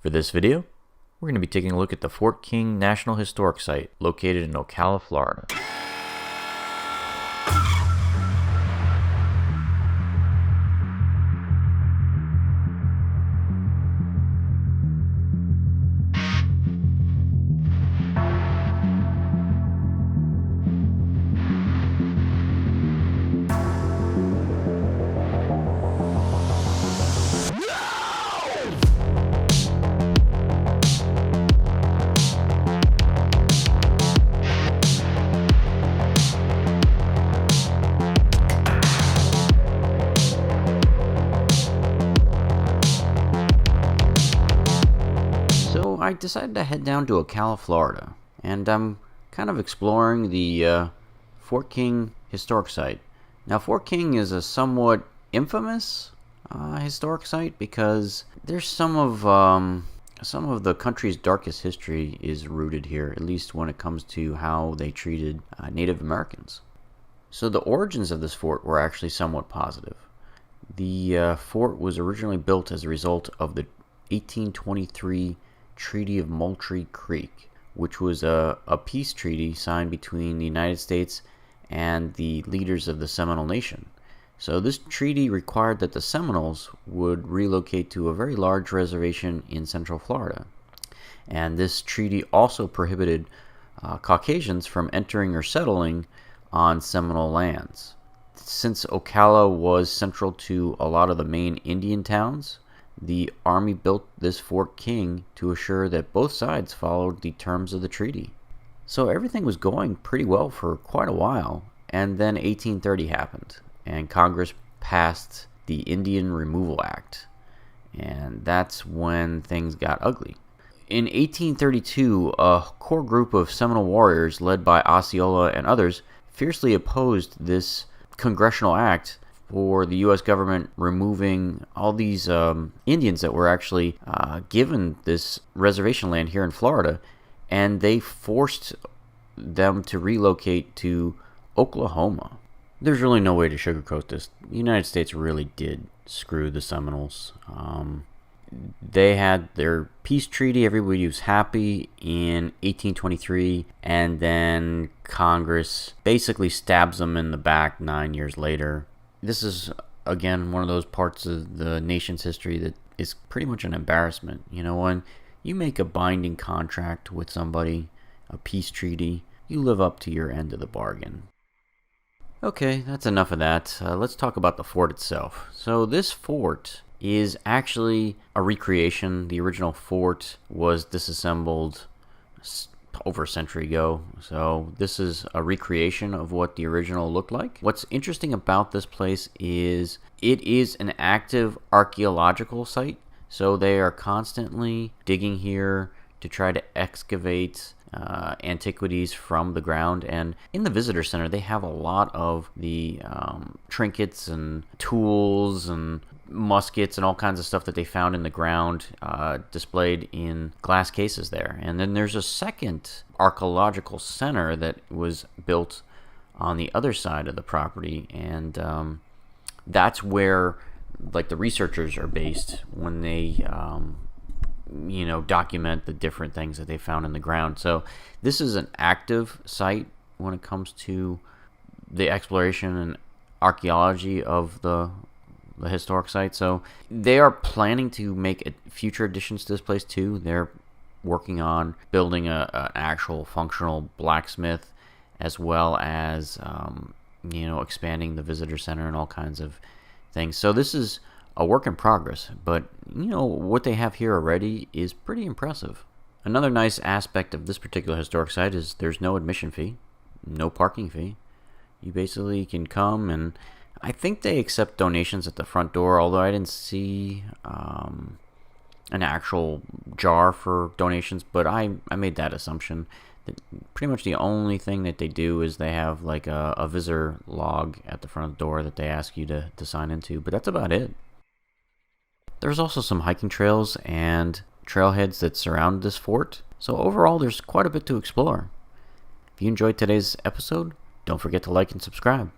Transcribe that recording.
For this video, we're going to be taking a look at the Fort King National Historic Site located in Ocala, Florida. I decided to head down to Ocala, Florida, and I'm kind of exploring the Fort King Historic Site. Now, Fort King is a somewhat infamous historic site because there's some of the country's darkest history is rooted here, at least when it comes to how they treated Native Americans. So the origins of this fort were actually somewhat positive. The fort was originally built as a result of the 1823 Treaty of Moultrie Creek, which was a peace treaty signed between the United States and the leaders of the Seminole Nation. So this treaty required that the Seminoles would relocate to a very large reservation in Central Florida. And this treaty also prohibited Caucasians from entering or settling on Seminole lands. Since Ocala was central to a lot of the main Indian towns, the Army built this Fort King to assure that both sides followed the terms of the treaty. So everything was going pretty well for quite a while, and then 1830 happened, and Congress passed the Indian Removal Act, and that's when things got ugly. In 1832, a core group of Seminole warriors led by Osceola and others fiercely opposed this congressional act for the U.S. government removing all these Indians that were actually given this reservation land here in Florida, and they forced them to relocate to Oklahoma. There's really no way to sugarcoat this. The United States really did screw the Seminoles. They had their peace treaty, everybody was happy in 1823, and then Congress basically stabs them in the back 9 years later. This is, again, one of those parts of the nation's history that is pretty much an embarrassment. You know, when you make a binding contract with somebody, a peace treaty, you live up to your end of the bargain. Okay, that's enough of that. Let's talk about the fort itself. So this fort is actually a recreation. The original fort was disassembled over a century ago, so this is a recreation of what the original looked like. What's interesting about this place is it is an active archaeological site, so they are constantly digging here to try to excavate antiquities from the ground. And in the visitor center, they have a lot of the trinkets and tools and muskets and all kinds of stuff that they found in the ground displayed in glass cases there. And then there's a second archaeological center that was built on the other side of the property, and that's where like the researchers are based when they document the different things that they found in the ground. So this is an active site when it comes to the exploration and archaeology of the historic site. So they are planning to make future additions to this place too. They're working on building an actual functional blacksmith, as well as expanding the visitor center and all kinds of things. So this is a work in progress, but what they have here already is pretty impressive. Another nice aspect of this particular historic site is there's no admission fee, no parking fee. You basically can come, and I think they accept donations at the front door, although I didn't see an actual jar for donations, but I made that assumption. That pretty much the only thing that they do is they have like a visitor log at the front door that they ask you to sign into, but that's about it. There's also some hiking trails and trailheads that surround this fort, so overall there's quite a bit to explore. If you enjoyed today's episode, don't forget to like and subscribe.